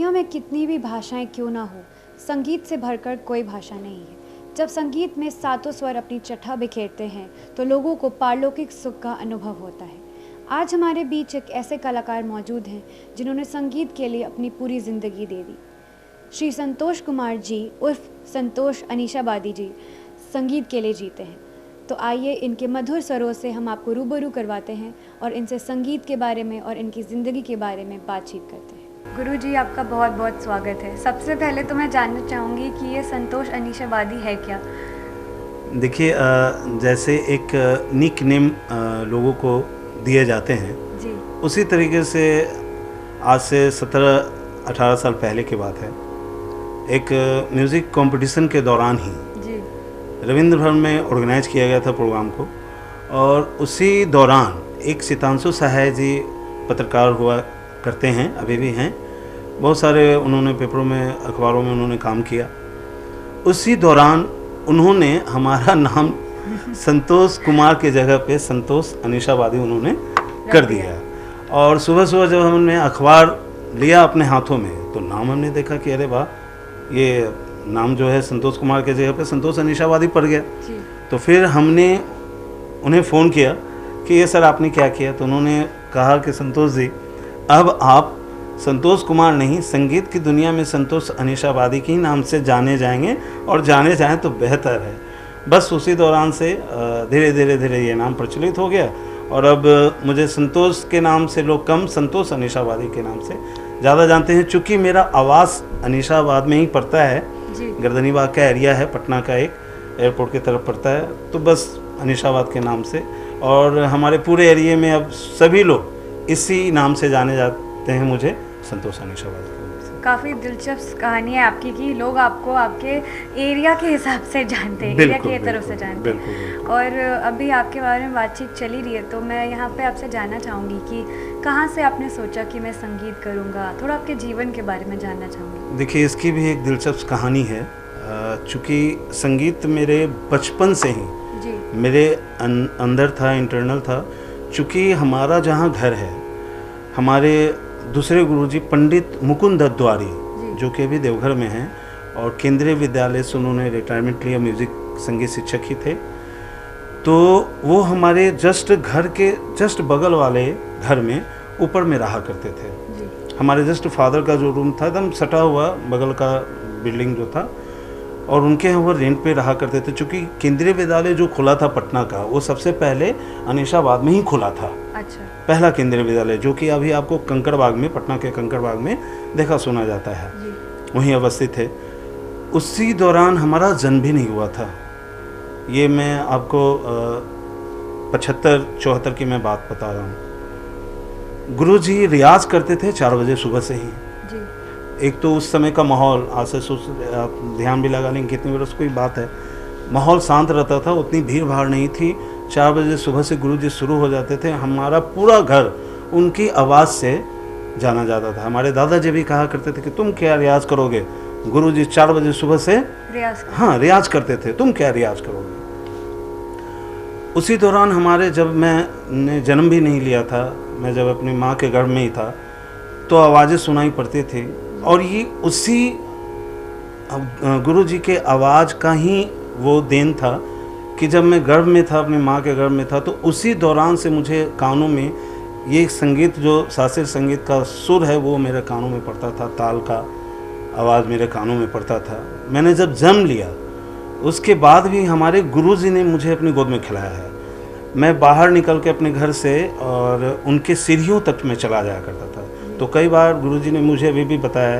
दुनिया में कितनी भी भाषाएं क्यों ना हो, संगीत से भरकर कोई भाषा नहीं है। जब संगीत में सातों स्वर अपनी चटा बिखेरते हैं तो लोगों को पारलौकिक सुख का अनुभव होता है। आज हमारे बीच एक ऐसे कलाकार मौजूद हैं जिन्होंने संगीत के लिए अपनी पूरी ज़िंदगी दे दी। श्री संतोष कुमार जी उर्फ संतोष अनीशाबादी जी संगीत के लिए जीते हैं। तो आइए इनके मधुर स्वरों से हम आपको रूबरू करवाते हैं और इनसे संगीत के बारे में और इनकी ज़िंदगी के बारे में बातचीत करते हैं। गुरु जी, आपका बहुत बहुत स्वागत है। सबसे पहले तो मैं जानना चाहूँगी कि ये संतोष अनीशाबादी है क्या? देखिए, जैसे एक निक नेम लोगों को दिए जाते हैं जी। उसी उसी तरीके से आज से 17-18 साल पहले की बात है। एक म्यूज़िक कंपटीशन के दौरान ही जी रविंद्र भवन में ऑर्गेनाइज किया गया था प्रोग्राम को, और उसी दौरान एक सितांशु सहाय जी पत्रकार हुआ करते हैं, अभी भी हैं। बहुत सारे उन्होंने पेपरों में, अखबारों में उन्होंने काम किया। उसी दौरान उन्होंने हमारा नाम संतोष कुमार के जगह पे संतोष अनीशाबादी उन्होंने कर दिया। और सुबह सुबह जब हमने अखबार लिया अपने हाथों में तो नाम हमने देखा कि अरे वाह, ये नाम जो है संतोष कुमार के जगह पे संतोष अनीशाबादी पड़ गया। तो फिर हमने उन्हें फ़ोन किया कि ये सर आपने क्या किया। तो उन्होंने कहा कि संतोष जी, अब आप संतोष कुमार नहीं, संगीत की दुनिया में संतोष अनीशाबादी के नाम से जाने जाएंगे, और जाने जाएं तो बेहतर है। बस उसी दौरान से धीरे धीरे ये नाम प्रचलित हो गया, और अब मुझे संतोष के नाम से लोग कम, संतोष अनीशाबादी के नाम से ज़्यादा जानते हैं। चूँकि मेरा आवास अनीशाबाद में ही पड़ता है, गर्दनीबाग का एरिया है, पटना का एक एयरपोर्ट की तरफ पड़ता है, तो बस अनीशाबाद के नाम से। और हमारे पूरे एरिया में अब सभी लोग इसी नाम से जाने जाते हैं, मुझे संतोष अनीशाबादी के नाम से। काफ़ी दिलचस्प कहानी है आपकी कि लोग आपको आपके एरिया के हिसाब से जानते हैं, एरिया की तरफ से जानते हैं। बिल्कुल। और अभी आपके बारे में बातचीत चली रही है तो मैं यहाँ पे आपसे जानना चाहूँगी कि कहाँ से आपने सोचा कि मैं संगीत करूँगा? थोड़ा आपके जीवन के बारे में जानना चाहूँगी। देखिए, इसकी भी एक दिलचस्प कहानी है। चूँकि संगीत मेरे बचपन से ही मेरे अंदर था, इंटरनल था। चूँकि हमारा जहाँ घर है, हमारे दूसरे गुरुजी पंडित मुकुंद द्वारी, जो कि अभी देवघर में हैं, और केंद्रीय विद्यालय से उन्होंने रिटायरमेंट लिया, म्यूज़िक संगीत शिक्षक ही थे। तो वो हमारे घर के जस्ट बगल वाले घर में ऊपर में रहा करते थे। हमारे जस्ट फादर का जो रूम था एकदम सटा हुआ, बगल का बिल्डिंग जो था, और उनके यहाँ वो रेंट पे रहा करते थे। चूँकि केंद्रीय विद्यालय जो खुला था पटना का, वो सबसे पहले अनीशाबाद में ही खुला था। अच्छा। पहला केंद्रीय विद्यालय, जो कि अभी आपको कंकड़बाग में, पटना के कंकड़बाग में देखा सुना जाता है, वहीं अवस्थित है। उसी दौरान हमारा जन्म भी नहीं हुआ था। ये मैं आपको 75-74 की मैं बात बता रहा हूँ। गुरुजी रियाज करते थे 4 बजे सुबह से ही। एक तो उस समय का माहौल, आज से आप ध्यान भी लगा लेंगे कितनी बरस कोई बात है, माहौल शांत रहता था, उतनी भीड़ भाड़ नहीं थी। 4 बजे सुबह से गुरुजी शुरू हो जाते थे। हमारा पूरा घर उनकी आवाज़ से जाना जाता था। हमारे दादाजी भी कहा करते थे कि तुम क्या रियाज करोगे? गुरुजी 4 बजे सुबह से रियाज करते थे, तुम क्या रियाज करोगे? उसी दौरान हमारे, जब मैंने जन्म भी नहीं लिया था, मैं जब अपनी माँ के गर्भ में ही था, तो आवाज़ें सुनाई पड़ती थी। और ये उसी गुरुजी के आवाज़ का ही वो देन था कि जब मैं गर्भ में था, अपनी माँ के गर्भ में था, तो उसी दौरान से मुझे कानों में ये संगीत, जो शास्त्रीय संगीत का सुर है, वो मेरे कानों में पड़ता था, ताल का आवाज़ मेरे कानों में पड़ता था। मैंने जब जन्म लिया, उसके बाद भी हमारे गुरुजी ने मुझे अपनी गोद में खिलाया है। मैं बाहर निकल के अपने घर से और उनके सीढ़ियों तक में चला जाया करता था। तो कई बार गुरुजी ने मुझे अभी भी बताया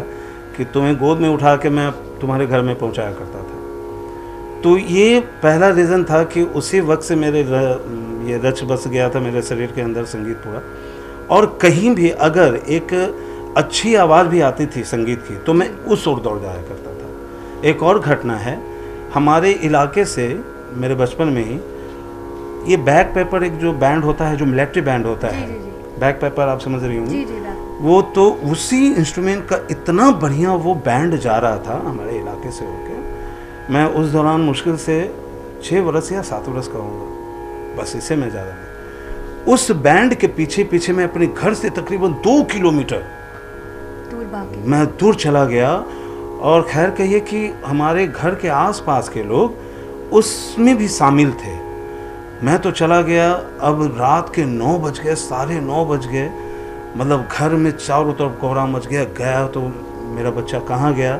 कि तुम्हें गोद में उठा के मैं तुम्हारे घर में पहुंचाया करता था। तो ये पहला रीज़न था कि उसी वक्त से मेरे ये रच बस गया था मेरे शरीर के अंदर संगीत पूरा। और कहीं भी अगर एक अच्छी आवाज़ भी आती थी संगीत की, तो मैं उस ओर दौड़ जाया करता था। एक और घटना है, हमारे इलाके से मेरे बचपन में ही ये बैक पेपर, एक जो बैंड होता है, जो मिलिट्री बैंड होता है, बैक पेपर आप समझ रही होंगी, वो तो उसी इंस्ट्रूमेंट का इतना बढ़िया वो बैंड जा रहा था हमारे इलाके से होकर। मैं उस दौरान मुश्किल से 6 वर्ष या 7 वर्ष का होगा, बस इससे मैं ज़्यादा नहीं। उस बैंड के पीछे पीछे मैं अपने घर से तकरीबन 2 किलोमीटर भाग गए? मैं दूर चला गया, और खैर कहिए कि हमारे घर के आसपास के लोग उसमें भी शामिल थे। मैं तो चला गया, अब रात के 9 बज गए, साढ़े 9 बज गए, मतलब घर में चारों तरफ कोहरा मच गया। गया तो मेरा बच्चा कहाँ गया,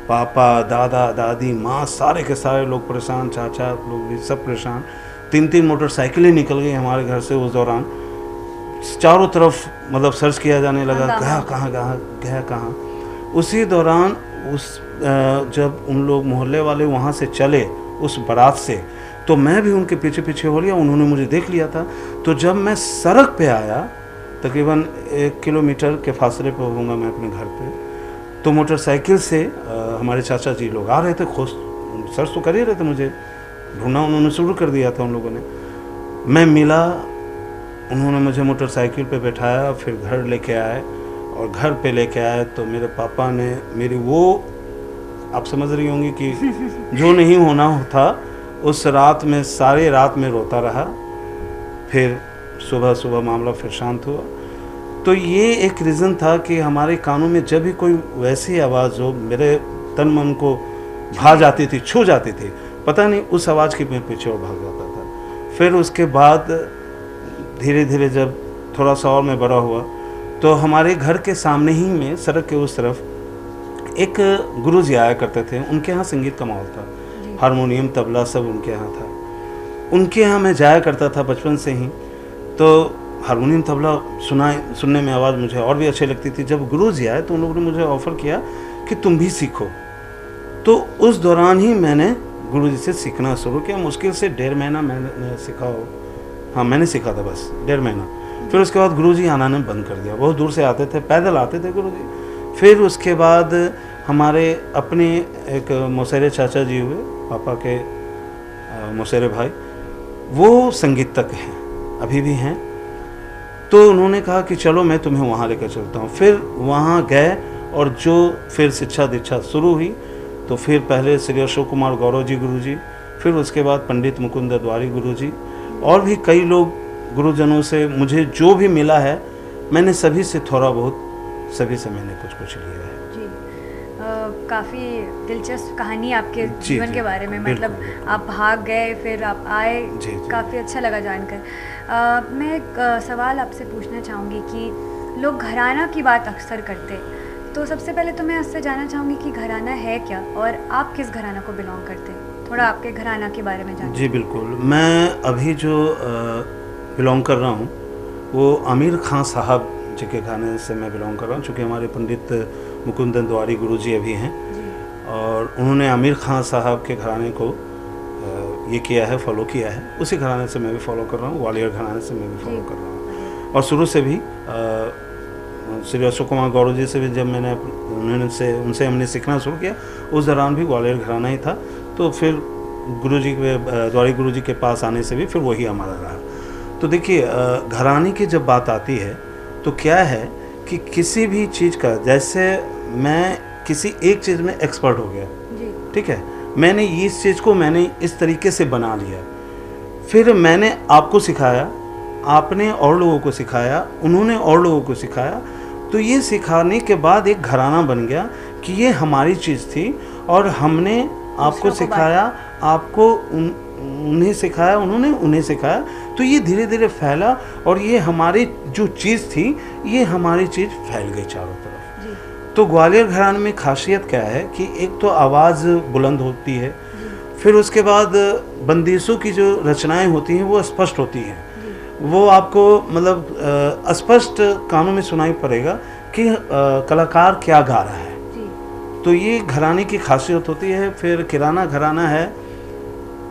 पापा, दादा, दादी, माँ, सारे के सारे लोग परेशान, चाचा लोग भी सब परेशान। 3-3 मोटरसाइकिलें निकल गई हमारे घर से उस दौरान। चारों तरफ मतलब सर्च किया जाने लगा, गया कहाँ। उसी दौरान जब उन लोग मोहल्ले वाले वहाँ से चले उस बारात से, तो मैं भी उनके पीछे पीछे हो लिया। उन्होंने मुझे देख लिया था। तो जब मैं सड़क पे आया, तकरीबन 1 किलोमीटर के फासले पर होऊंगा मैं अपने घर पे, तो मोटरसाइकिल से हमारे चाचा जी लोग आ रहे थे। खुश सर्च तो कर ही रहे थे, मुझे ढूंढना उन्होंने शुरू कर दिया था उन लोगों ने। मैं मिला, उन्होंने मुझे मोटरसाइकिल पे बैठाया, फिर घर लेके आए, और घर पे लेके आए तो मेरे पापा ने मेरी वो, आप समझ रही होंगी कि जो नहीं होना था, उस रात में सारी रात में रोता रहा। फिर सुबह मामला फिर शांत हुआ। तो ये एक रीज़न था कि हमारे कानों में जब भी कोई वैसी आवाज़ हो, मेरे तन मन को भा जाती थी, छू जाती थी, पता नहीं उस आवाज़ के मैं पीछे और भाग जाता था। फिर उसके बाद धीरे धीरे जब थोड़ा सा और मैं बड़ा हुआ, तो हमारे घर के सामने ही में सड़क के उस तरफ एक गुरुजी आया करते थे। उनके यहाँ संगीत का माहौल था, हारमोनियम, तबला सब उनके यहाँ था। उनके यहाँ मैं जाया करता था बचपन से ही। तो हारमोनियम, तबला सुनने में आवाज़ मुझे और भी अच्छी लगती थी। जब गुरुजी आए तो उन लोगों ने मुझे ऑफ़र किया कि तुम भी सीखो। तो उस दौरान ही मैंने गुरुजी से सीखना शुरू किया। मुश्किल से 1.5 महीना मैंने सीखा हो, हाँ मैंने सीखा था बस 1.5 महीना। फिर उसके बाद गुरुजी आना ने बंद कर दिया। बहुत दूर से आते थे, पैदल आते थे गुरुजी। फिर उसके बाद हमारे अपने एक मौसेरे चाचा जी हुए, पापा के मौसेरे भाई, वो संगीतज्ञ हैं, अभी भी हैं। तो उन्होंने कहा कि चलो मैं तुम्हें वहाँ लेकर चलता हूँ। फिर वहाँ गए, और जो फिर शिक्षा दीक्षा शुरू हुई, तो फिर पहले श्री अशोक कुमार गौरव जी गुरुजी, फिर उसके बाद पंडित मुकुंद द्वारी गुरुजी, और भी कई लोग गुरुजनों से मुझे जो भी मिला है, मैंने सभी से थोड़ा बहुत, सभी से मैंने कुछ कुछ लिया है। जी, काफ़ी दिलचस्प कहानी आपके जीवन के बारे में। मतलब आप भाग गए, फिर आप आए, काफ़ी अच्छा लगा जानकर। मैं एक सवाल आपसे पूछना चाहूँगी कि लोग घराना की बात अक्सर करते हैं, तो सबसे पहले तो मैं आपसे जानना चाहूँगी कि घराना है क्या, और आप किस घराना को बिलोंग करते हैं? थोड़ा आपके घराना के बारे में जानना। जी बिल्कुल, मैं अभी जो बिलोंग कर रहा हूँ वो आमिर खां साहब जी के घराने से मैं बिलोंग कर रहा हूँ। चूँकि हमारे पंडित मुकुंद द्वारी गुरुजी अभी हैं, और उन्होंने आमिर खां साहब के घराने को ये किया है, फॉलो किया है। उसी घराने से मैं भी फॉलो कर रहा हूँ, ग्वालियर घराने से मैं भी फॉलो कर रहा हूँ। और शुरू से भी श्री अशोक कुमार गौरव जी से भी जब मैंने उनसे हमने सीखना शुरू किया, उस दौरान भी ग्वालियर घराना ही था। तो फिर गुरुजी के द्वारी गुरुजी के पास आने से भी फिर वही हमारा रहा। तो देखिए, घराने की जब बात आती है तो क्या है कि किसी भी चीज़ का, जैसे मैं किसी एक चीज़ में एक्सपर्ट हो गया, ठीक है, मैंने इस चीज़ को मैंने इस तरीके से बना लिया, फिर मैंने आपको सिखाया, आपने और लोगों को सिखाया, उन्होंने और लोगों को सिखाया, तो ये सिखाने के बाद एक घराना बन गया कि ये हमारी चीज़ थी, और हमने आपको सिखाया, आपको उन्हें सिखाया, उन्होंने उन्हें सिखाया। तो ये धीरे धीरे फैला, और ये हमारी जो चीज़ थी, ये हमारी चीज़ फैल गई चारों तरफ। तो ग्वालियर घराने में खासियत क्या है कि एक तो आवाज़ बुलंद होती है, फिर उसके बाद बंदिशों की जो रचनाएं होती हैं वो स्पष्ट होती हैं। वो आपको मतलब स्पष्ट कानों में सुनाई पड़ेगा कि कलाकार क्या गा रहा है। तो ये घराने की खासियत होती है। फिर किराना घराना है,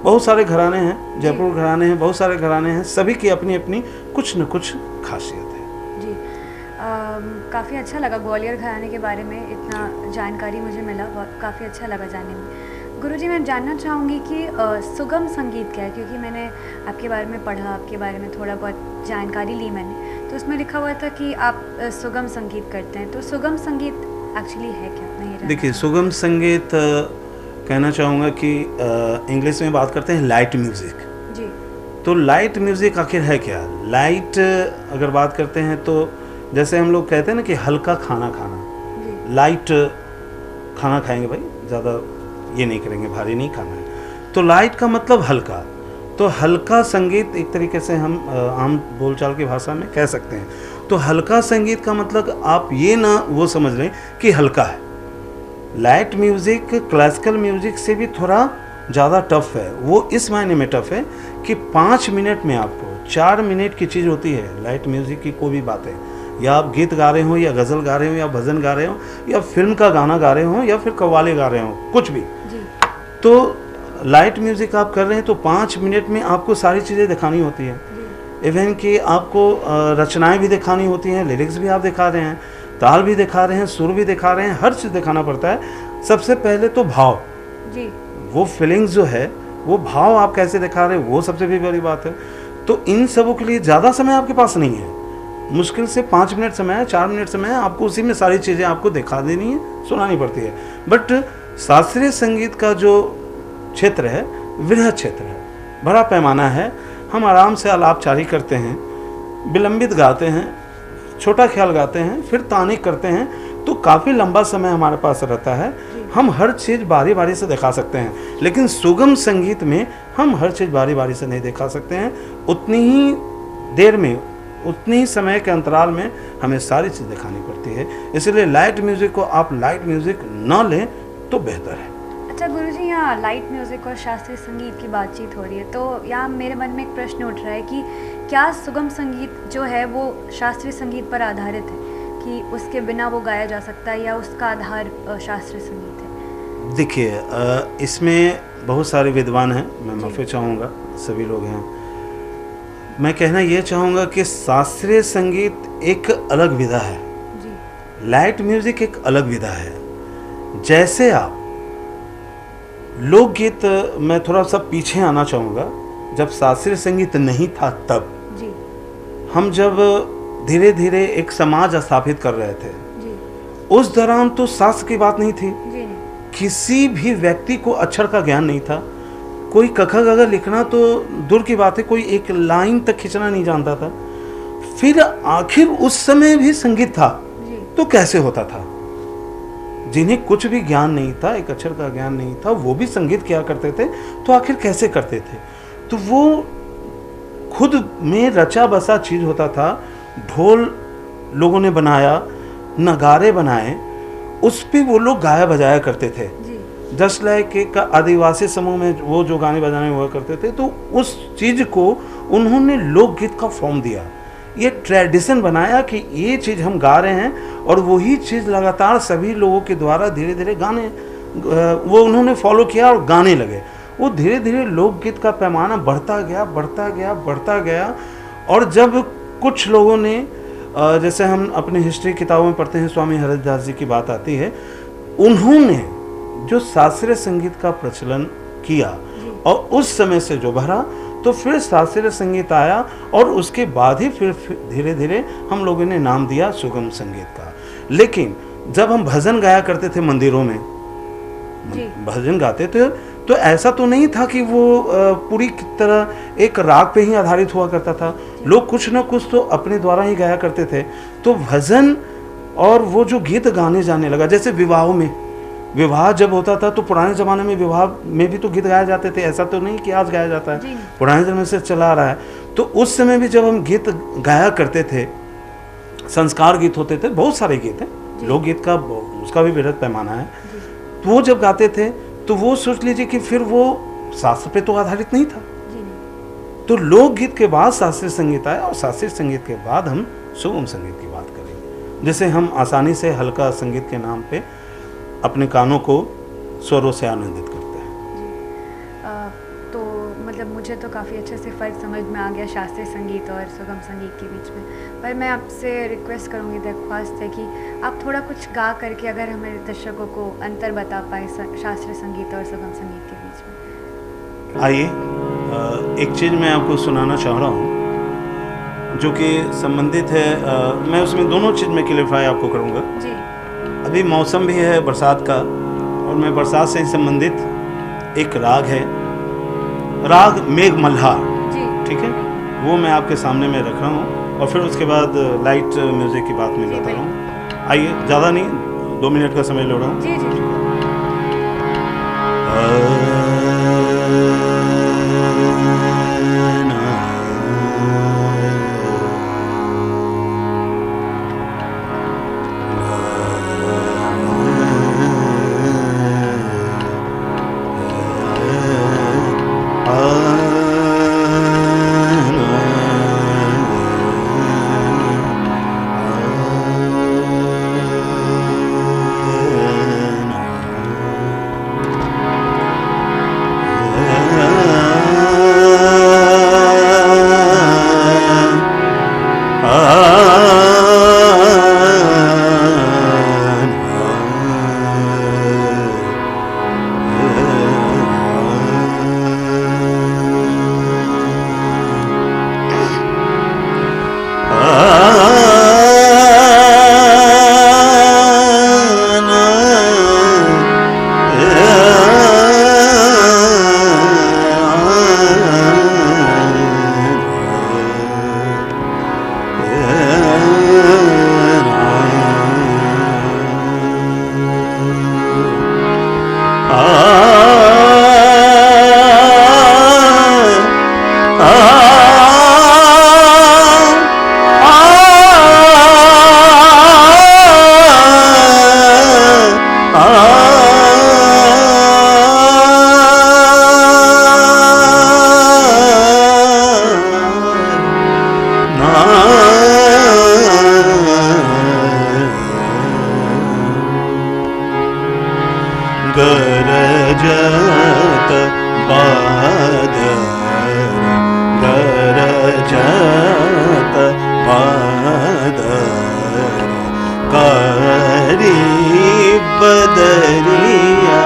बहुत सारे घराने हैं, जयपुर घराने हैं, बहुत सारे घराने हैं, सभी की अपनी अपनी कुछ न कुछ खासियत है। जी, काफ़ी अच्छा लगा ग्वालियर घराने के बारे में इतना जानकारी मुझे मिला, बहुत काफ़ी अच्छा लगा जानने में। गुरुजी, मैं जानना चाहूँगी कि सुगम संगीत क्या है, क्योंकि मैंने आपके बारे में पढ़ा, आपके बारे में थोड़ा बहुत जानकारी ली मैंने, तो उसमें लिखा हुआ था कि आप सुगम संगीत करते हैं। तो सुगम संगीत एक्चुअली है क्या? नहीं, देखिए, सुगम संगीत कहना चाहूँगा कि इंग्लिश में बात करते हैं लाइट म्यूज़िक जी। तो लाइट म्यूज़िक आखिर है क्या? लाइट अगर बात करते हैं तो जैसे हम लोग कहते हैं ना कि हल्का खाना खाना, लाइट खाना खाएंगे भाई, ज़्यादा ये नहीं करेंगे, भारी नहीं खाना है। तो लाइट का मतलब हल्का, तो हल्का संगीत एक तरीके से हम आम बोलचाल की भाषा में कह सकते हैं। तो हल्का संगीत का मतलब आप ये ना वो समझ लें कि हल्का है। लाइट म्यूज़िक क्लासिकल म्यूज़िक से भी थोड़ा ज़्यादा टफ है। वो इस मायने में टफ है कि 5 मिनट में आपको 4 मिनट की चीज़ होती है लाइट म्यूज़िक की कोई भी बात है, या आप गीत गा रहे हो, या गज़ल गा रहे हो, या भजन गा रहे हो, या फिल्म का गाना गा रहे हो, या फिर कव्वाली गा रहे हो, कुछ भी जी। तो लाइट म्यूज़िक आप कर रहे हैं तो 5 मिनट में आपको सारी चीज़ें दिखानी होती है। इवन कि आपको रचनाएं भी दिखानी होती हैं, लिरिक्स भी आप दिखा रहे हैं, ताल भी दिखा रहे हैं, सुर भी दिखा रहे हैं, हर चीज़ दिखाना पड़ता है। सबसे पहले तो भाव जी, वो फीलिंग्स जो है, वो भाव आप कैसे दिखा रहे हैं, वो सबसे भी बड़ी बात है। तो इन सबों के लिए ज़्यादा समय आपके पास नहीं है, मुश्किल से 5 मिनट समय है, 4 मिनट समय है, आपको उसी में सारी चीज़ें आपको दिखा देनी है, सुनानी पड़ती है। बट शास्त्रीय संगीत का जो क्षेत्र है वृहद क्षेत्र है, बड़ा पैमाना है। हम आराम से आलापचारी करते हैं, विलंबित गाते हैं, छोटा ख्याल गाते हैं, फिर तानिक करते हैं, तो काफ़ी लंबा समय हमारे पास रहता है। हम हर चीज़ बारी बारी से दिखा सकते हैं, लेकिन सुगम संगीत में हम हर चीज़ बारी बारी से नहीं दिखा सकते हैं। उतनी ही देर में, उतनी ही समय के अंतराल में हमें सारी चीज़ दिखानी पड़ती है। इसलिए लाइट म्यूज़िक को आप लाइट म्यूज़िक ना लें तो बेहतर है। अच्छा गुरुजी, यहाँ लाइट म्यूज़िक और शास्त्रीय संगीत की बातचीत हो रही है, तो यहाँ मेरे मन में एक प्रश्न उठ रहा है कि क्या सुगम संगीत जो है वो शास्त्रीय संगीत पर आधारित है, कि उसके बिना वो गाया जा सकता है, या उसका आधार शास्त्रीय संगीत है? देखिए, इसमें बहुत सारे विद्वान हैं, मैं माफ़ी चाहूँगा, सभी लोग हैं। मैं कहना ये चाहूँगा कि शास्त्रीय संगीत एक अलग विधा है जी। लाइट म्यूज़िक एक अलग विधा है। जैसे आप लोकगीत, मैं थोड़ा सा पीछे आना चाहूँगा, जब शास्त्रीय संगीत नहीं था तब जी। हम जब धीरे धीरे एक समाज स्थापित कर रहे थे जी। उस दौरान तो शास्त्र की बात नहीं थी जी। किसी भी व्यक्ति को अक्षर का ज्ञान नहीं था। कोई कखा गगा लिखना तो दूर की बात है, कोई एक लाइन तक खींचना नहीं जानता था। फिर आखिर उस समय भी संगीत था जी। तो कैसे होता था? जिन्हें कुछ भी ज्ञान नहीं था, एक अक्षर का ज्ञान नहीं था, वो भी संगीत किया करते थे, तो आखिर कैसे करते थे? तो वो खुद में रचा बसा चीज होता था। ढोल लोगों ने बनाया, नगारे बनाए, उस पे वो लोग गाया बजाया करते थे। जस्ट लाइक एक आदिवासी समूह में वो जो गाने बजाने हुआ करते थे, तो उस चीज को उन्होंने लोकगीत का फॉर्म दिया, ये ट्रेडिशन बनाया कि ये चीज़ हम गा रहे हैं, और वही चीज़ लगातार सभी लोगों के द्वारा धीरे धीरे गाने वो उन्होंने फॉलो किया और गाने लगे। वो धीरे धीरे लोकगीत का पैमाना बढ़ता गया, बढ़ता गया, बढ़ता गया। और जब कुछ लोगों ने, जैसे हम अपनी हिस्ट्री किताबों में पढ़ते हैं, स्वामी हरिदास जी की बात आती है, उन्होंने जो शास्त्रीय संगीत का प्रचलन किया और उस समय से जो भरा, तो फिर शास्त्रीय संगीत आया, और उसके बाद ही फिर धीरे धीरे हम लोगों ने नाम दिया सुगम संगीत का। लेकिन जब हम भजन गाया करते थे मंदिरों में, भजन गाते थे, तो ऐसा तो नहीं था कि वो पूरी तरह एक राग पे ही आधारित हुआ करता था। लोग कुछ ना कुछ तो अपने द्वारा ही गाया करते थे। तो भजन और वो जो गीत गाने जाने लगा, जैसे विवाहों में, विवाह जब होता था तो पुराने ज़माने में विवाह में भी तो गीत गाए जाते थे, ऐसा तो नहीं कि आज गाया जाता है, पुराने ज़माने से चला आ रहा है। तो उस समय भी जब हम गीत गाया करते थे, संस्कार गीत होते थे, बहुत सारे गीत हैं, लोकगीत का उसका भी वृहद पैमाना है। तो वो जब गाते थे तो वो सोच लीजिए कि फिर वो शास्त्र पे तो आधारित नहीं था। तो लोकगीत के बाद शास्त्रीय संगीत आया, और शास्त्रीय संगीत के बाद हम सुगम संगीत की बात करेंगे, जिसे हम आसानी से हल्का संगीत के नाम पे अपने कानों को स्वरों से आनंदित करते हैं। तो मतलब मुझे तो काफ़ी अच्छे से फ़र्क समझ में आ गया शास्त्रीय संगीत और सुगम संगीत के बीच में, पर मैं आपसे रिक्वेस्ट करूँगी, दरख्वास्त है कि आप थोड़ा कुछ गा करके अगर हमारे दर्शकों को अंतर बता पाए शास्त्रीय संगीत और सुगम संगीत के बीच में। आइए, एक चीज़ मैं आपको सुनाना चाह रहा हूँ जो कि संबंधित है, मैं उसमें दोनों चीज़ में क्लियरफाई आपको करूँगा जी। अभी मौसम भी है बरसात का, और मैं बरसात से संबंधित एक राग है, राग मेघ मल्हार, ठीक है, वो मैं आपके सामने में रख रहा हूँ, और फिर उसके बाद लाइट म्यूज़िक की बात में जाता हूँ। आइए, ज़्यादा नहीं, 2 मिनट का समय ले रहा हूँ। जी जी जी। गरजत बादल गरजत बादल कारी बदरिया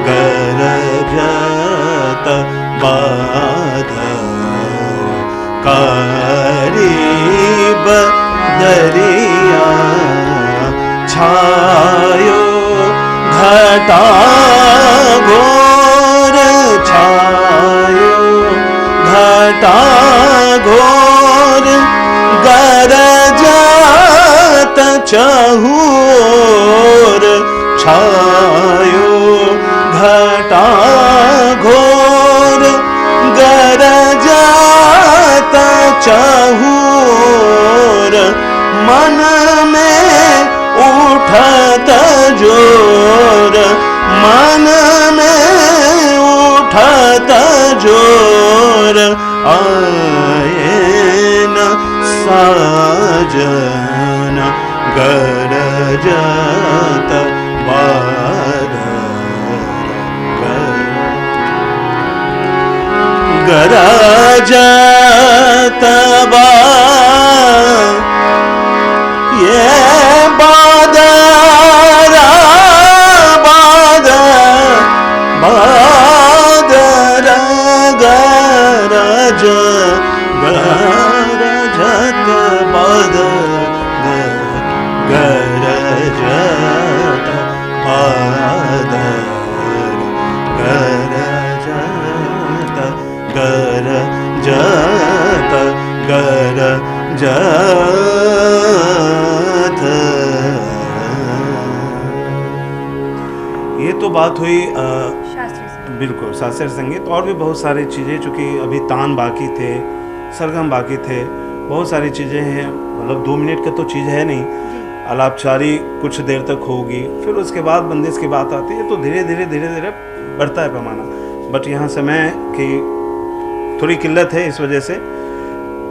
गरजत बादल कारी बदरिया छायो घटा घोर छायो घटा घोर गरजत चहुर छायो घटा घोर गरजत चहुर मन में उठत जोर मन में उठत जोर आए न साजन गरजत बादल गरजत ये बादल बादल गरज गरजत बादल गरजत बादल गरजत गरजत गरजत। ये तो बात हुई बिल्कुल शास्त्रीय संगीत। और भी बहुत सारी चीज़ें, चूँकि अभी तान बाकी थे, सरगम बाकी थे, बहुत सारी चीज़ें हैं। मतलब 2 मिनट का तो चीज़ है नहीं, आलापचारी कुछ देर तक होगी, फिर उसके बाद बंदिश की बात आती है, तो धीरे धीरे बढ़ता है पैमाना। बट यहाँ समय की थोड़ी किल्लत है, इस वजह से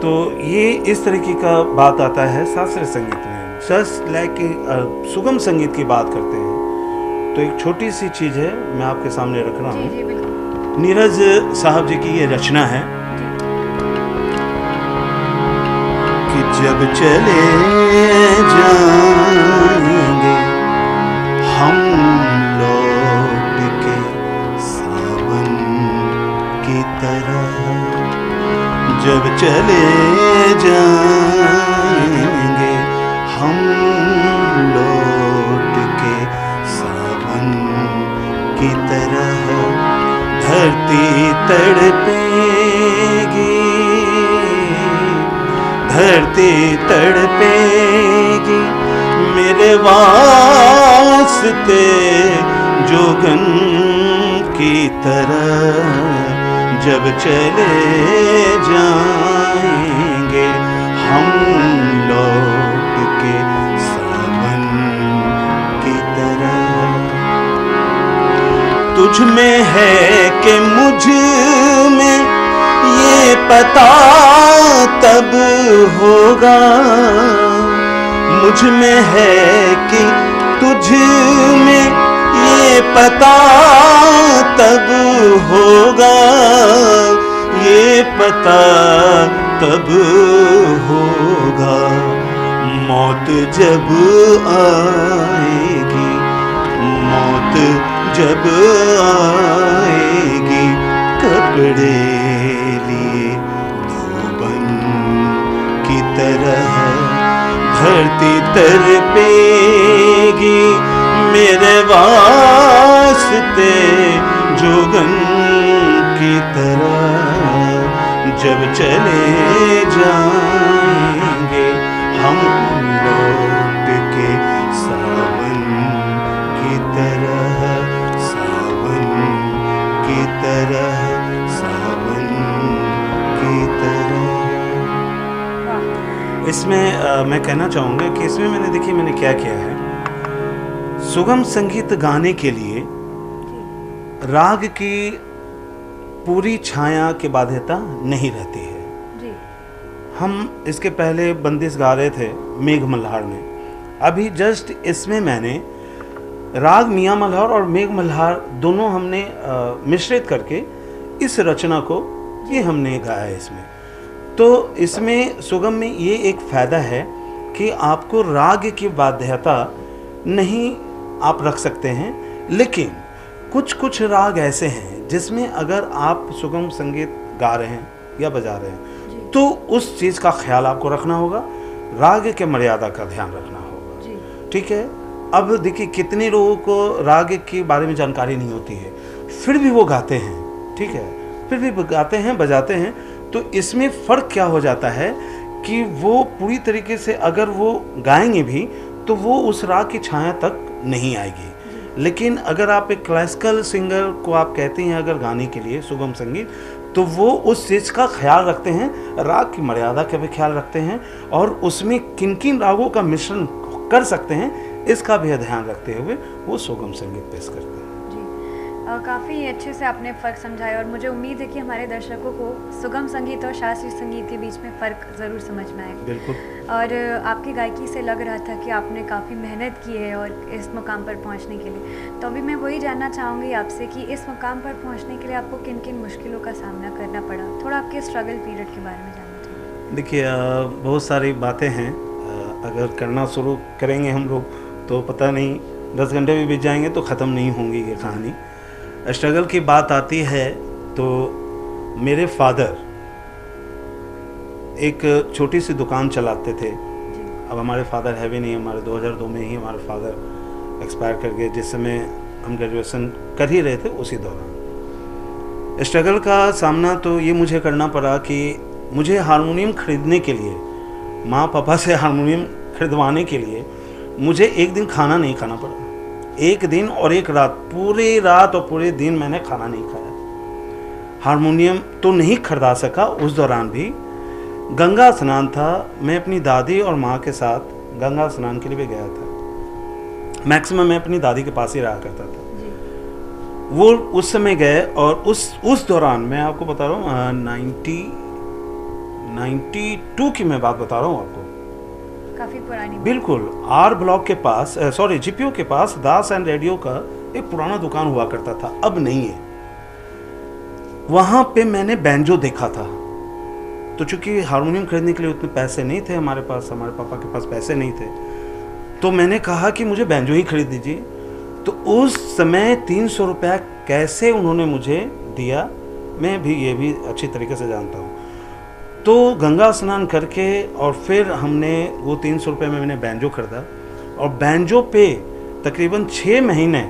तो ये इस तरीके का बात आता है शास्त्रीय संगीत में। जस्ट लाइक सुगम संगीत की बात करते हैं तो एक छोटी सी चीज़ है, मैं आपके सामने रख रहा हूँ। नीरज साहब जी की ये रचना है कि जब चले जाएंगे हम लौट के सावन की तरह, जब चले जाएंगे हम लौट के सावन की तरह, धरती तड़पेगी, धरती तड़पेगी, मेरे वास्ते जोगन की तरह जब चले जाएंगे हम लौट के सावन की तरह। तुझ में है कि मुझ में ये पता तब होगा, मुझ में है कि तुझ में ये पता तब होगा, ये पता तब होगा। मौत जब आएगी, मौत जब आएगी, कपड़े लिए धोबन की तरह धरती तड़पेगी मेरे वास्ते जोगन की तरह जब चले जाएंगे हम लौट के सावन की तरह, सावन की तरह, सावन की तरह। इसमें मैं कहना चाहूँगा कि इसमें मैंने क्या किया है, सुगम संगीत गाने के लिए राग की पूरी छाया की बाध्यता नहीं रहती है जी। हम इसके पहले बंदिश गा रहे थे मेघ मल्हार में, अभी जस्ट इसमें मैंने राग मियाँ मल्हार और मेघ मल्हार दोनों हमने मिश्रित करके इस रचना को ये हमने गाया है इसमें। तो इसमें सुगम में ये एक फ़ायदा है कि आपको राग की बाध्यता नहीं आप रख सकते हैं, लेकिन कुछ कुछ राग ऐसे हैं जिसमें अगर आप सुगम संगीत गा रहे हैं या बजा रहे हैं तो उस चीज़ का ख्याल आपको रखना होगा, राग के मर्यादा का ध्यान रखना होगा। ठीक है। अब देखिए कितने लोगों को राग के बारे में जानकारी नहीं होती है, फिर भी वो गाते हैं, ठीक है, फिर भी गाते हैं बजाते हैं। तो इसमें फ़र्क क्या हो जाता है कि वो पूरी तरीके से अगर वो गाएंगे भी तो वो उस राग की छाया तक नहीं आएगी। लेकिन अगर आप एक क्लासिकल सिंगर को आप कहते हैं अगर गाने के लिए सुगम संगीत, तो वो उस चीज़ का ख्याल रखते हैं, राग की मर्यादा का भी ख्याल रखते हैं और उसमें किन किन रागों का मिश्रण कर सकते हैं इसका भी ध्यान रखते हुए वो सुगम संगीत पेश करते हैं। काफ़ी अच्छे से आपने फ़र्क समझाया और मुझे उम्मीद है कि हमारे दर्शकों को सुगम संगीत और शास्त्रीय संगीत के बीच में फ़र्क ज़रूर समझ में आएगा। बिल्कुल। और आपकी गायकी से लग रहा था कि आपने काफ़ी मेहनत की है और इस मुकाम पर पहुंचने के लिए। तो अभी मैं वही जानना चाहूँगी आपसे कि इस मुकाम पर पहुंचने के लिए आपको किन किन मुश्किलों का सामना करना पड़ा, थोड़ा आपके स्ट्रगल पीरियड के बारे में जानना चाहिए। देखिए बहुत सारी बातें हैं, अगर करना शुरू करेंगे हम लोग तो पता नहीं 10 घंटे भी बीत जाएंगे तो ख़त्म नहीं होंगी ये कहानी। स्ट्रगल की बात आती है तो मेरे फादर एक छोटी सी दुकान चलाते थे। अब हमारे फादर है भी नहीं, हमारे 2002 में ही हमारे फादर एक्सपायर कर गए, जिस समय हम ग्रेजुएशन कर ही रहे थे उसी दौरान। स्ट्रगल का सामना तो ये मुझे करना पड़ा कि मुझे हारमोनियम खरीदने के लिए, माँ पापा से हारमोनियम खरीदवाने के लिए मुझे एक दिन खाना नहीं खाना पड़ा। एक दिन और एक रात, पूरी रात और पूरे दिन मैंने खाना नहीं खाया। हारमोनियम तो नहीं खरीदा सका। उस दौरान भी गंगा स्नान था, मैं अपनी दादी और माँ के साथ गंगा स्नान के लिए भी गया था। मैक्सिमम मैं अपनी दादी के पास ही रहा करता था। वो उस समय गए और उस दौरान मैं आपको बता रहा हूँ 92 की मैं बात बता रहा हूँ आपको, काफी पुरानी। बिल्कुल। आर ब्लॉक के पास जीपीओ के पास दास एंड रेडियो का एक पुराना दुकान हुआ करता था, अब नहीं है। वहां पे मैंने बैंजो देखा था। तो चूंकि हारमोनियम खरीदने के लिए उतने पैसे नहीं थे हमारे पास, हमारे पापा के पास पैसे नहीं थे, तो मैंने कहा कि मुझे बैंजो ही खरीद दीजिए। तो उस समय 300 रुपया कैसे उन्होंने मुझे दिया, मैं भी ये भी अच्छी तरीके से जानता हूँ। तो गंगा स्नान करके और फिर हमने वो 300 रुपये में मैंने बैंजो खरीदा और बैंजो पे तकरीबन 6 महीने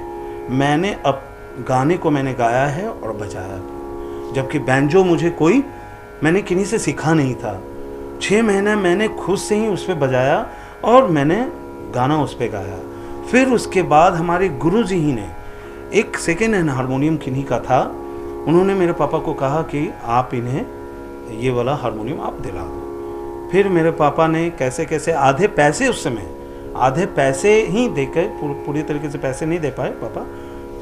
मैंने अब गाने को मैंने गाया है और बजाया, जबकि बैंजो मैंने किन्हीं से सीखा नहीं था। 6 महीने मैंने खुद से ही उस पर बजाया और मैंने गाना उस पे गाया। फिर उसके बाद हमारे गुरुजी ही ने, एक सेकेंड हैंड हारमोनियम किन्हीं का था, उन्होंने मेरे पापा को कहा कि आप इन्हें ये वाला हारमोनियम आप दिला दो। फिर मेरे पापा ने कैसे कैसे आधे पैसे, उस समय आधे पैसे ही देकर, पूरी तरीके से पैसे नहीं दे पाए पापा,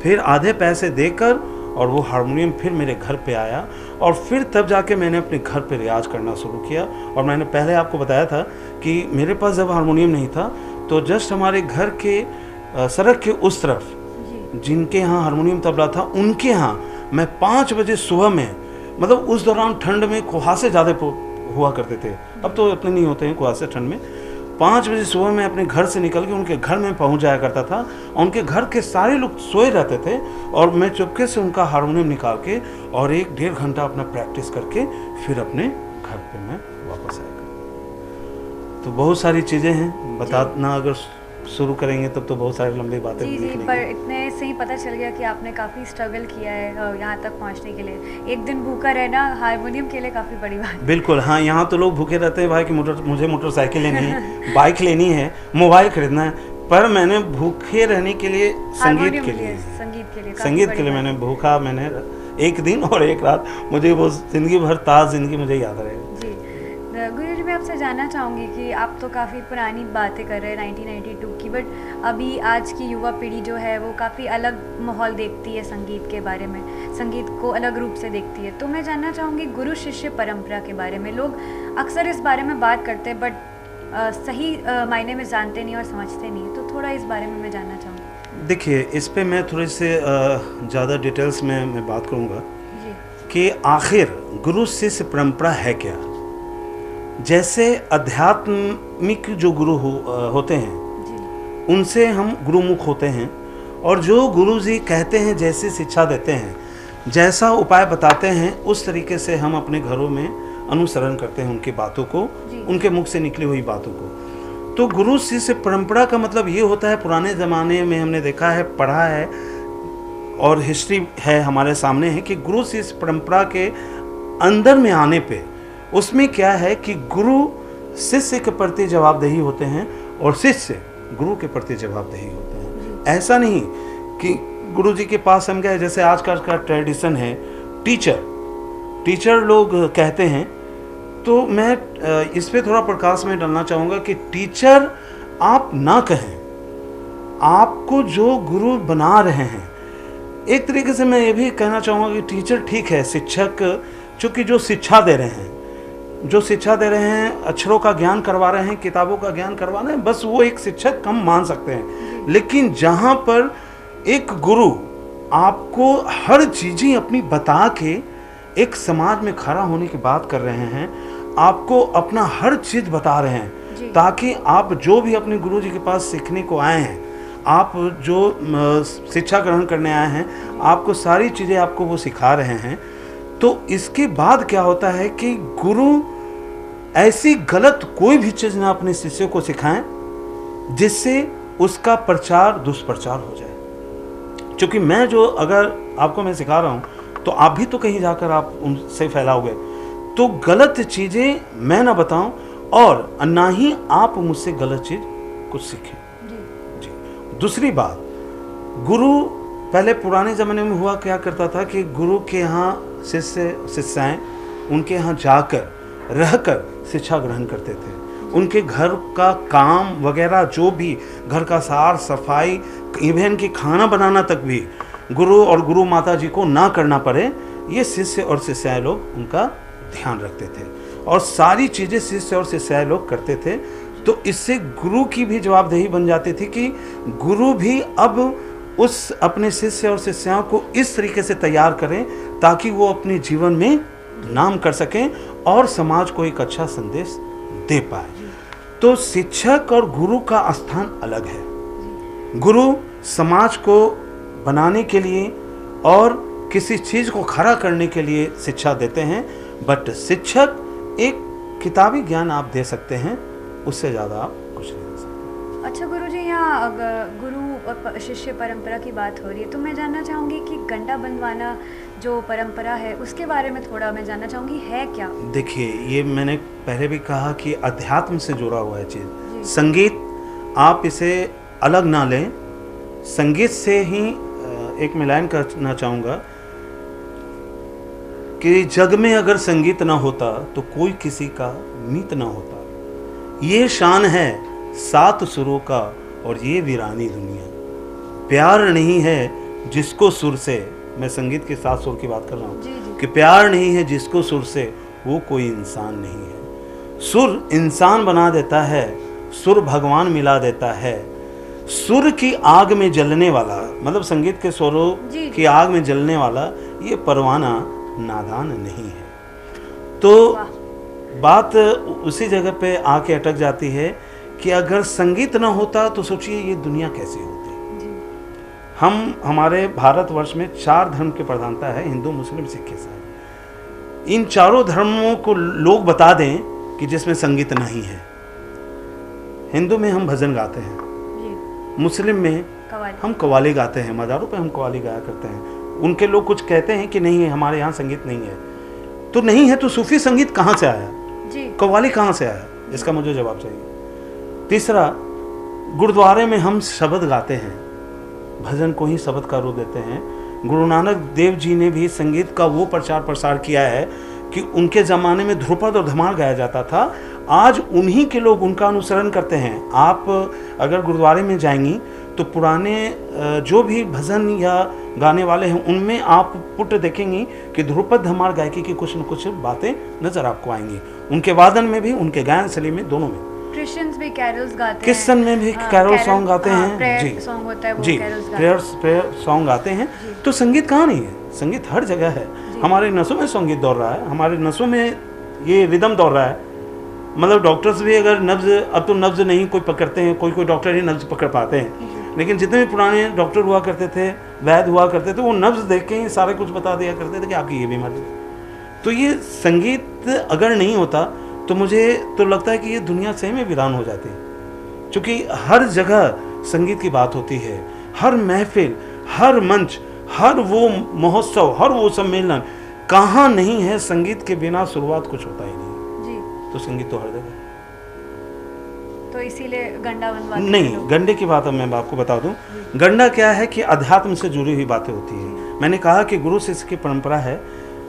फिर आधे पैसे देकर और वो हारमोनियम फिर मेरे घर पे आया। और फिर तब जाके मैंने अपने घर पे रियाज करना शुरू किया। और मैंने पहले आपको बताया था कि मेरे पास जब हारमोनियम नहीं था तो जस्ट हमारे घर के सड़क के उस तरफ जिनके यहाँ हारमोनियम तबला था, उनके यहाँ मैं 5 बजे सुबह में, मतलब उस दौरान ठंड में कुहासे ज़्यादा हुआ करते थे, अब तो इतने नहीं होते हैं कुहासे ठंड में। 5 बजे सुबह में अपने घर से निकल के उनके घर में पहुंच जाया करता था। उनके घर के सारे लोग सोए रहते थे और मैं चुपके से उनका हारमोनियम निकाल के और 1-1.5 घंटा अपना प्रैक्टिस करके फिर अपने घर पे मैं वापस आया करता। तो बहुत सारी चीज़ें हैं, बताना अगर शुरू करेंगे तब तो बहुत सारी लंबी बातें जी, पर इतने से ही पता चल गया कि आपने काफ़ी स्ट्रगल किया है यहाँ तक पहुँचने के लिए। एक दिन भूखा रहना हारमोनियम के लिए काफ़ी बड़ी बात है। बिल्कुल, हाँ, यहाँ तो लोग भूखे रहते हैं भाई कि मुझे मोटरसाइकिल लेनी है, बाइक लेनी है, मोबाइल खरीदना है, पर मैंने भूखे रहने के लिए संगीत के लिए मैंने भूखा, मैंने एक दिन और एक रात, मुझे वो जिंदगी भर ताज़ जिंदगी मुझे याद रहेगा। गुरु जी, मैं आपसे जानना चाहूँगी कि आप तो काफ़ी पुरानी बातें कर रहे हैं 1992 की, बट अभी आज की युवा पीढ़ी जो है वो काफ़ी अलग माहौल देखती है संगीत के बारे में, संगीत को अलग रूप से देखती है। तो मैं जानना चाहूँगी गुरु शिष्य परंपरा के बारे में। लोग अक्सर इस बारे में बात करते हैं बट सही मायने में जानते नहीं और समझते नहीं, तो थोड़ा इस बारे में मैं जानना चाहूँगी। देखिए, इस पर मैं थोड़ी से ज़्यादा डिटेल्स में मैं बात करूँगा कि आखिर गुरु शिष्य परंपरा है क्या। जैसे आध्यात्मिक जो गुरु होते हैं उनसे हम गुरुमुख होते हैं, और जो गुरु जी कहते हैं, जैसी शिक्षा देते हैं, जैसा उपाय बताते हैं, उस तरीके से हम अपने घरों में अनुसरण करते हैं उनकी बातों को, उनके मुख से निकली हुई बातों को। तो गुरु शिष्य परंपरा का मतलब ये होता है, पुराने ज़माने में हमने देखा है, पढ़ा है और हिस्ट्री है हमारे सामने है कि गुरु शिष्य परंपरा के अंदर में आने पे उसमें क्या है कि गुरु शिष्य के प्रति जवाबदेही होते हैं और शिष्य गुरु के प्रति जवाबदेही होते हैं। ऐसा नहीं कि गुरु जी के पास हम गए, जैसे आजकल का ट्रेडिशन है टीचर लोग कहते हैं, तो मैं इस पे थोड़ा प्रकाश में डालना चाहूँगा कि टीचर आप ना कहें, आपको जो गुरु बना रहे हैं, एक तरीके से मैं ये भी कहना चाहूँगा कि टीचर ठीक है, शिक्षक चूँकि जो शिक्षा दे रहे हैं, अक्षरों का ज्ञान करवा रहे हैं, किताबों का ज्ञान करवा रहे हैं, बस वो एक शिक्षक हम मान सकते हैं। लेकिन जहाँ पर एक गुरु आपको हर चीज़ें अपनी बता के एक समाज में खड़ा होने की बात कर रहे हैं, आपको अपना हर चीज़ बता रहे हैं, ताकि आप जो भी अपने गुरु जी के पास सीखने को आए हैं, आप जो शिक्षा ग्रहण करने आए हैं, आपको सारी चीज़ें आपको वो सिखा रहे हैं। तो इसके बाद क्या होता है कि गुरु ऐसी गलत कोई भी चीज़ ना अपने शिष्य को सिखाएं जिससे उसका प्रचार दुष्प्रचार हो जाए। क्योंकि मैं जो अगर आपको मैं सिखा रहा हूँ तो आप भी तो कहीं जाकर आप उनसे फैलाओगे, तो गलत चीज़ें मैं ना बताऊं और ना ही आप मुझसे गलत चीज़ कुछ सीखें। जी। दूसरी बात, गुरु पहले पुराने ज़माने में हुआ क्या करता था कि गुरु के यहाँ शिष्याएँ उनके यहाँ जाकर रहकर शिक्षा ग्रहण करते थे। उनके घर का काम वगैरह, जो भी घर का सार सफाई, इवन कि खाना बनाना तक भी गुरु और गुरु माता जी को ना करना पड़े, ये शिष्य और शिष्याएँ लोग उनका ध्यान रखते थे और सारी चीज़ें शिष्य और शिष्याएँ लोग करते थे। तो इससे गुरु की भी जवाबदेही बन जाती थी कि गुरु भी अब उस अपने शिष्य और शिष्याओं को इस तरीके से तैयार करें ताकि वो अपने जीवन में नाम कर सकें और समाज को एक अच्छा संदेश दे पाए। तो शिक्षक और गुरु का स्थान अलग है। गुरु समाज को बनाने के लिए और किसी चीज़ को खड़ा करने के लिए शिक्षा देते हैं, बट शिक्षक एक किताबी ज्ञान आप दे सकते हैं, उससे ज़्यादा आप कुछ नहीं दे सकते। अच्छा गुरुजी, यहाँ गुरु और शिष्य परंपरा की बात हो रही है तो मैं जानना चाहूँगी कि घंटा बंधवाना जो परंपरा है उसके बारे में थोड़ा मैं जानना चाहूँगी, है क्या? देखिए, ये मैंने पहले भी कहा कि अध्यात्म से जुड़ा हुआ है चीज़। संगीत आप इसे अलग ना लें। संगीत से ही एक मिलान करना चाहूँगा कि जग में अगर संगीत ना होता तो कोई किसी का मीत ना होता। ये शान है 7 सुरों का और ये वीरानी दुनिया। प्यार नहीं है जिसको सुर से, मैं संगीत के 7 सुर की बात कर रहा हूँ, कि प्यार नहीं है जिसको सुर से वो कोई इंसान नहीं है। सुर इंसान बना देता है, सुर भगवान मिला देता है। सुर की आग में जलने वाला, मतलब संगीत के स्वरों की आग में जलने वाला ये परवाना नादान नहीं है। तो बात उसी जगह पे आके अटक जाती है कि अगर संगीत ना होता तो सोचिए ये दुनिया कैसी होती। हमारे भारतवर्ष में 4 धर्म की प्रधानता है, हिंदू, मुस्लिम, सिख, ईसाई। इन चारों धर्मों को लोग बता दें कि जिसमें संगीत नहीं है। हिंदू में हम भजन गाते हैं, मुस्लिम में हम कव्वाली गाते हैं, मज़ारों पे हम कव्वाली गाया करते हैं। उनके लोग कुछ कहते हैं कि नहीं है, हमारे यहाँ संगीत नहीं है। तो नहीं है तो सूफी संगीत कहाँ से आया, कव्वाली कहाँ से आया, इसका मुझे जवाब चाहिए। तीसरा, गुरुद्वारे में हम शब्द गाते हैं, भजन को ही शब्द का रूप देते हैं। गुरु नानक देव जी ने भी संगीत का वो प्रचार प्रसार किया है कि उनके ज़माने में ध्रुपद और धमाल गाया जाता था। आज उन्हीं के लोग उनका अनुसरण करते हैं। आप अगर गुरुद्वारे में जाएंगी तो पुराने जो भी भजन या गाने वाले हैं उनमें आप पुट देखेंगी कि ध्रुपद धमाल गायकी की कुछ न कुछ बातें नजर आपको आएंगी। उनके वादन में भी, उनके गायन शैली में, दोनों में। क्रिश्चियंस भी कैरल्स गाते हैं, क्रिश्चियन में भी कैरल सॉन्ग गाते हैं, प्रेयर सॉन्ग होता है वो प्रेयर सॉन्ग गाते हैं। तो संगीत कहाँ नहीं है, संगीत हर जगह है। हमारे नसों में संगीत दौड़ रहा है, हमारे नसों में ये रिदम दौड़ रहा है। मतलब डॉक्टर्स भी अगर नब्ज, अब तो नब्ज नहीं कोई पकड़ते हैं, कोई डॉक्टर ही नब्ज पकड़ पाते हैं, लेकिन जितने भी पुराने डॉक्टर हुआ करते थे, वैद्य हुआ करते थे, वो नब्ज देख के ही सारा कुछ बता दिया करते थे कि आपकी ये बीमारी है। तो ये संगीत अगर नहीं होता तो मुझे तो लगता है कि ये दुनिया सही में वीरान हो जाती, क्योंकि हर जगह संगीत की बात होती है। हर महफिल, हर मंच, हर वो महोत्सव, हर वो सम्मेलन, कहाँ नहीं है संगीत के बिना शुरुआत कुछ होता ही नहीं जी। तो संगीत तो हर जगह। तो इसीलिए गंडा बनवाते नहीं, गंडे की बात मैं आपको बता दूं। गंडा क्या है कि अध्यात्म से जुड़ी हुई बातें होती है। मैंने कहा कि गुरु शिष्य की परंपरा है,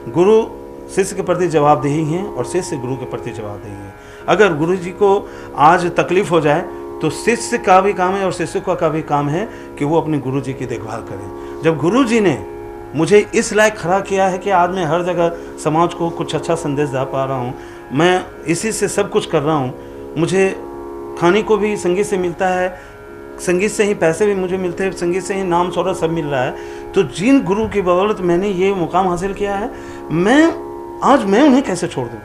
गुरु शिष्य के प्रति जवाबदेही है और शिष्य गुरु के प्रति जवाबदेही है। अगर गुरु जी को आज तकलीफ हो जाए तो शिष्य का भी काम है और शिष्य का भी काम है कि वो अपने गुरु जी की देखभाल करें। जब गुरु जी ने मुझे इस लायक खड़ा किया है कि आज मैं हर जगह समाज को कुछ अच्छा संदेश दे पा रहा हूँ, मैं इसी से सब कुछ कर रहा हूँ, मुझे खाने को भी संगीत से मिलता है, संगीत से ही पैसे भी मुझे मिलते हैं, संगीत से ही नाम शोहरत सब मिल रहा है। तो जिन गुरु की बदौलत मैंने ये मुकाम हासिल किया है, मैं उन्हें कैसे छोड़ दूँ।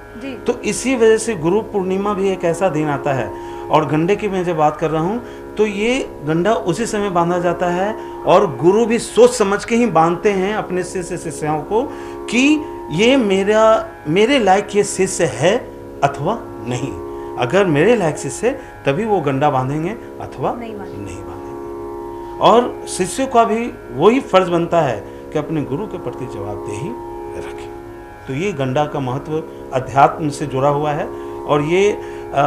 तो इसी वजह से गुरु पूर्णिमा भी एक ऐसा दिन आता है। और गंडे की मैं जब बात कर रहा हूँ तो ये गंडा उसी समय बांधा जाता है और गुरु भी सोच समझ के ही बांधते हैं अपने शिष्य शिष्याओं को कि ये मेरे लायक ये शिष्य है अथवा नहीं। अगर मेरे लायक शिष्य है तभी वो गंडा बांधेंगे अथवा नहीं बांधेंगे। और शिष्य का भी वही फर्ज बनता है कि अपने गुरु के प्रति जवाबदेही रखें। तो ये गंडा का महत्व अध्यात्म से जुड़ा हुआ है और ये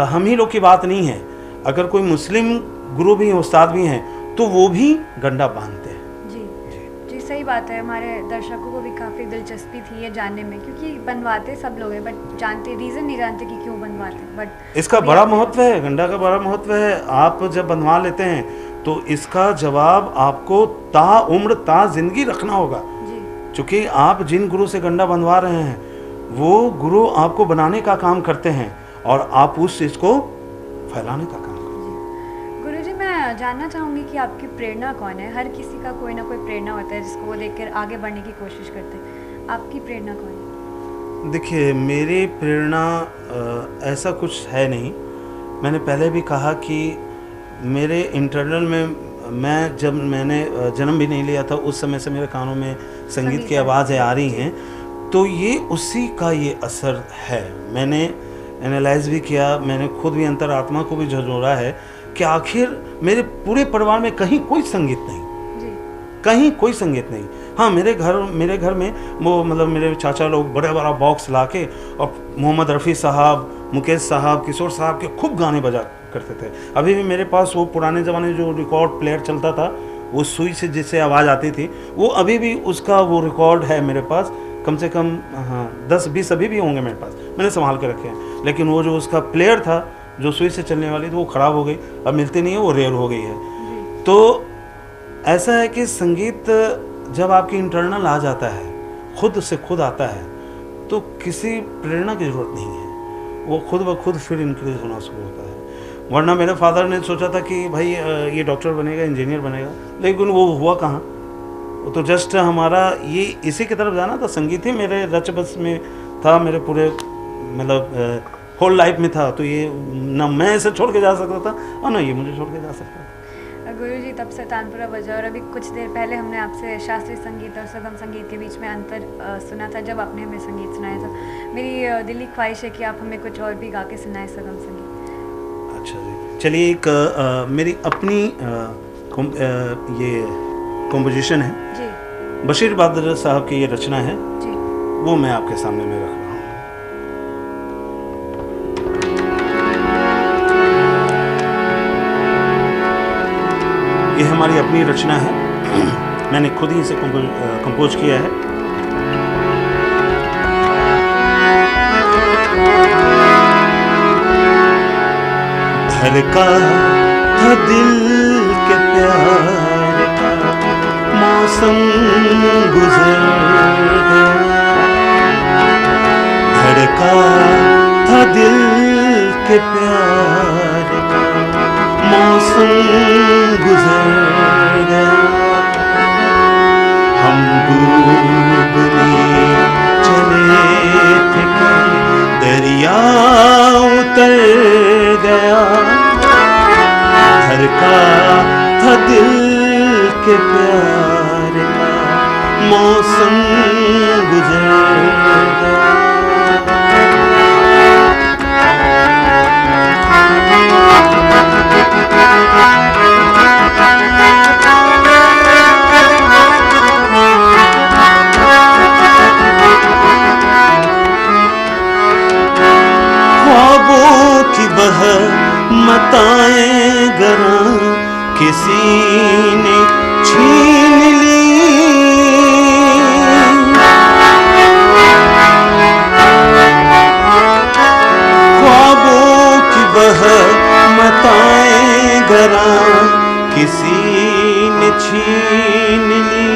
हम ही लोग की बात नहीं है। अगर कोई मुस्लिम गुरु भी उस्ताद भी हैं तो वो भी गंडा बांधते हैं। जी सही बात है। हमारे दर्शकों को भी काफ़ी दिलचस्पी थी ये जानने में, क्योंकि बनवाते सब लोग हैं बट जानते रीज़न नहीं जानते कि क्यों बनवाते। बट इसका बड़ा महत्व है, गंडा का बड़ा महत्व है। आप जब बनवा लेते हैं तो इसका जवाब आपको ताउम्र ता जिंदगी रखना होगा, क्योंकि आप जिन गुरु से गंडा बनवा रहे हैं वो गुरु आपको बनाने का काम करते हैं और आप उस चीज़ को फैलाने का काम करते हैं। गुरुजी, मैं जानना चाहूँगी कि आपकी प्रेरणा कौन है? हर किसी का कोई ना कोई प्रेरणा होता है जिसको वो देखकर आगे बढ़ने की कोशिश करते हैं। आपकी प्रेरणा कौन है? देखिए, मेरी प्रेरणा ऐसा कुछ है नहीं। मैंने पहले भी कहा कि मेरे इंटरनल में जब मैंने जन्म भी नहीं लिया था उस समय से मेरे कानों में संगीत की आवाज़ें आ रही हैं, तो ये उसी का ये असर है। मैंने एनालाइज भी किया, मैंने खुद भी अंतरात्मा को भी झंझोरा है कि आखिर मेरे पूरे परिवार में कहीं कोई संगीत नहीं, कहीं कोई संगीत नहीं। हाँ, मेरे घर में वो मतलब मेरे चाचा लोग बड़ा बॉक्स ला के और मोहम्मद रफ़ी साहब, मुकेश साहब, किशोर साहब के खूब गाने करते थे। अभी भी मेरे पास वो पुराने ज़माने जो रिकॉर्ड प्लेयर चलता था, वो सुई से जिससे आवाज़ आती थी, वो अभी भी उसका वो रिकॉर्ड है मेरे पास। कम से कम 10-20 अभी भी होंगे मेरे पास, मैंने संभाल के रखे हैं। लेकिन वो जो उसका प्लेयर था जो सुई से चलने वाली थी, वो ख़राब हो गई, अब मिलती नहीं है, वो रेयर हो गई है। तो ऐसा है कि संगीत जब आपकी इंटरनल आ जाता है, खुद से खुद आता है, तो किसी प्रेरणा की ज़रूरत नहीं है, वो खुद ब खुद फिर इंक्रीज होना शुरू होता है। वरना मेरे फादर ने सोचा था कि भाई ये डॉक्टर बनेगा, इंजीनियर बनेगा, लेकिन वो हुआ कहाँ। वो तो जस्ट हमारा ये इसी की तरफ जाना था, संगीत ही मेरे रच बस में था, मेरे पूरे मतलब होल लाइफ में था। तो ये ना मैं इसे छोड़ के जा सकता था और ना ये मुझे छोड़ के जा सकता था। गुरुजी, तब से तानपुरा बजा और अभी कुछ देर पहले हमने आपसे शास्त्रीय संगीत और सुगम संगीत के बीच में अंतर सुना था जब आपने हमें संगीत सुनाया था। मेरी दिली ख्वाहिश है कि आप हमें कुछ और भी गा के सुनाएं सुगम संगीत। अच्छा जी, चलिए एक मेरी अपनी ये कॉम्पोजिशन है जी, बशीर बहादुर साहब की ये रचना है जी, वो मैं आपके सामने में रख रहा हूँ। ये हमारी अपनी रचना है, मैंने खुद ही इसे कंपोज किया है। धड़का था दिल के प्यार का, मौसम गुजर गया। धड़का था दिल के प्यार का, मौसम गुजर गया। हम डूबने चले थे कि दरिया उतर गया। धड़का था दिल के प्यार का, मौसम गुजर गया। वह मताएं गरा किसी ने छीन ली। ख्वाबों की वह मताएं गरा किसी ने छीन ली।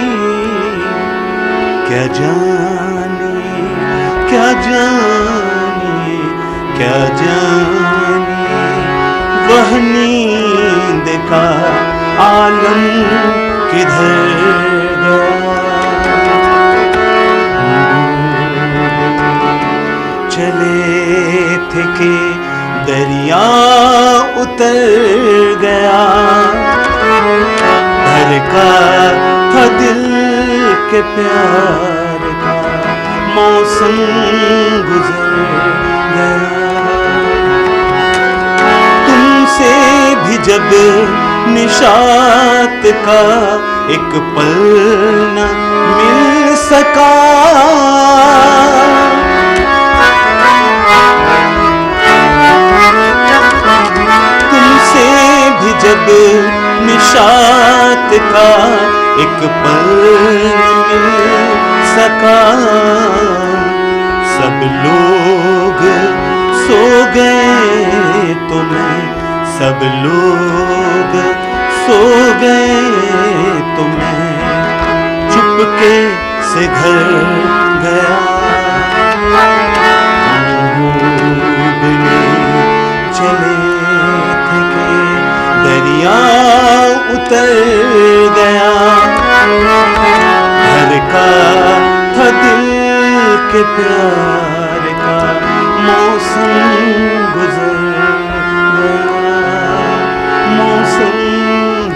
क्या जाने क्या जाने क्या जाने वह नींद का आलम किधर गया। चले थे कि दरिया उतर गया। धड़का था दिल के प्यार का, मौसम गुजर गया। तुमसे भी जब निशात का एक पल न मिल सका। तुमसे भी जब निशात का एक पल न मिल सका। सब लोग सो गए तो मैं, सब लोग सो गए तो मैं चुपके से घर गया। डूबने चले थे कि दरिया उतर गया। धड़का था दिल के प्यार का, मौसम गुजर गया। मौसम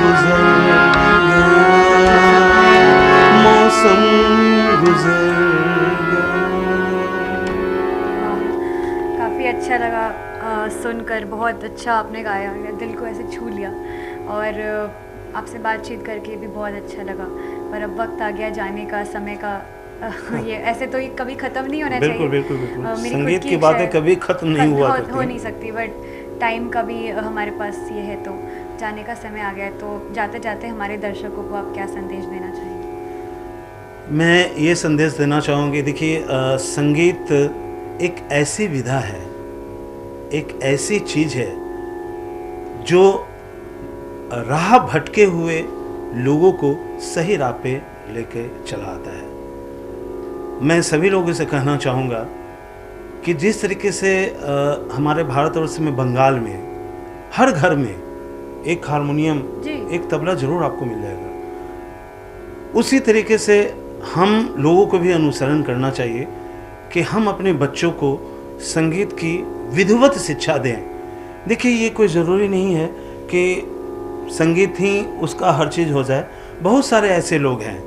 गुजर गया। मौसम गुजर गया। काफ़ी अच्छा लगा सुनकर, बहुत अच्छा आपने गाया, दिल को ऐसे छू लिया। और आपसे बातचीत करके भी बहुत अच्छा लगा। पर अब वक्त आ गया जाने का, समय का। ये ऐसे तो कभी ख़त्म नहीं होना चाहिए। बिल्कुल बिल्कुल बिल्कुल। संगीत की बातें कभी ख़त्म नहीं हुआ करती, हो नहीं सकती। बट टाइम का भी हमारे पास ये है, तो जाने का समय आ गया है, तो जाते जाते हमारे दर्शकों को आप क्या संदेश देना चाहेंगे? मैं ये संदेश देना चाहूँगी, देखिए संगीत एक ऐसी विधा है, एक ऐसी चीज़ है जो राह भटके हुए लोगों को सही राह पे लेके चला आता है। मैं सभी लोगों से कहना चाहूँगा कि जिस तरीके से हमारे भारतवर्ष में, बंगाल में हर घर में एक हारमोनियम, एक तबला जरूर आपको मिल जाएगा, उसी तरीके से हम लोगों को भी अनुसरण करना चाहिए कि हम अपने बच्चों को संगीत की विधिवत शिक्षा दें। देखिए ये कोई ज़रूरी नहीं है कि संगीत ही उसका हर चीज़ हो जाए। बहुत सारे ऐसे लोग हैं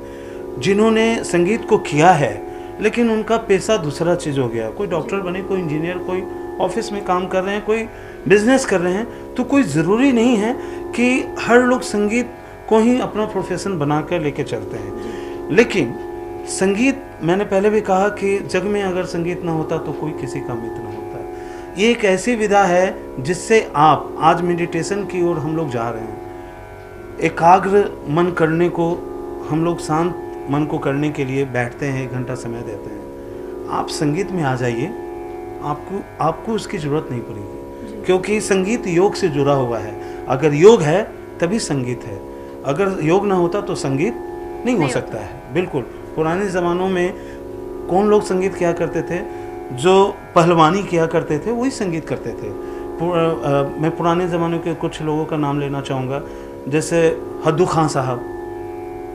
जिन्होंने संगीत को किया है लेकिन उनका पेशा दूसरा चीज़ हो गया। कोई डॉक्टर बने, कोई इंजीनियर, कोई ऑफिस में काम कर रहे हैं, कोई बिजनेस कर रहे हैं। तो कोई ज़रूरी नहीं है कि हर लोग संगीत को ही अपना प्रोफेशन बना कर लेके चलते हैं। लेकिन संगीत, मैंने पहले भी कहा कि जग में अगर संगीत ना होता तो कोई किसी का मित्र ना होता। ये एक ऐसी विधा है जिससे आप, आज मेडिटेशन की ओर हम लोग जा रहे हैं, एकाग्र मन करने को, हम लोग शांत मन को करने के लिए बैठते हैं, 1 घंटा समय देते हैं। आप संगीत में आ जाइए, आपको उसकी ज़रूरत नहीं पड़ेगी, क्योंकि संगीत योग से जुड़ा हुआ है। अगर योग है तभी संगीत है, अगर योग ना होता तो संगीत नहीं हो सकता है। बिल्कुल। पुराने ज़मानों में कौन लोग संगीत किया करते थे? जो पहलवानी किया करते थे वही संगीत करते थे। मैं पुराने ज़माने के कुछ लोगों का नाम लेना चाहूँगा, जैसे हद्दू खां साहब,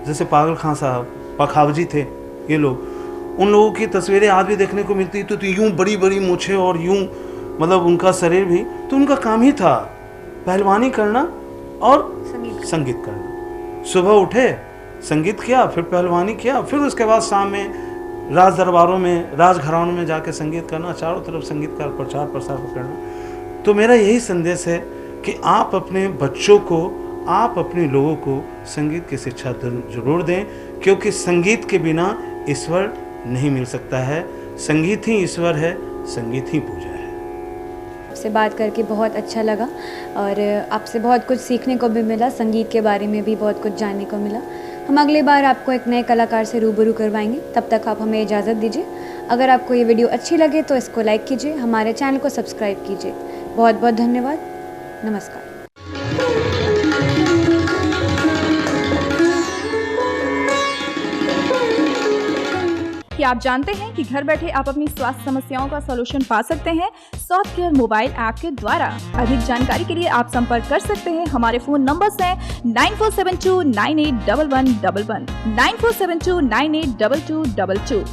जैसे पागल खां साहब, पखावजी थे ये लोग। उन लोगों की तस्वीरें आज भी देखने को मिलती तो यूँ बड़ी बड़ी मूछें और यूँ मतलब उनका शरीर भी, तो उनका काम ही था पहलवानी करना और संगीत करना। सुबह उठे, संगीत किया, फिर पहलवानी किया, फिर उसके बाद शाम में राज दरबारों में, राजघरानों में जाके संगीत करना, चारों तरफ संगीत का प्रचार प्रसार करना। तो मेरा यही संदेश है कि आप अपने बच्चों को, आप अपने लोगों को संगीत की शिक्षा जरूर दें, क्योंकि संगीत के बिना ईश्वर नहीं मिल सकता है। संगीत ही ईश्वर है, संगीत ही पूजा है। आपसे बात करके बहुत अच्छा लगा और आपसे बहुत कुछ सीखने को भी मिला, संगीत के बारे में भी बहुत कुछ जानने को मिला। हम अगली बार आपको एक नए कलाकार से रूबरू करवाएंगे, तब तक आप हमें इजाज़त दीजिए। अगर आपको ये वीडियो अच्छी लगे तो इसको लाइक कीजिए, हमारे चैनल को सब्सक्राइब कीजिए। बहुत बहुत धन्यवाद। नमस्कार। कि आप जानते हैं कि घर बैठे आप अपनी स्वास्थ्य समस्याओं का सॉल्यूशन पा सकते हैं सॉफ्ट केयर मोबाइल ऐप के द्वारा। अधिक जानकारी के लिए आप संपर्क कर सकते हैं। हमारे फोन नंबर्स हैं 9472981111, 9472982222।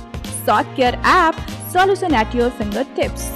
Soft care app, solution at your finger tips.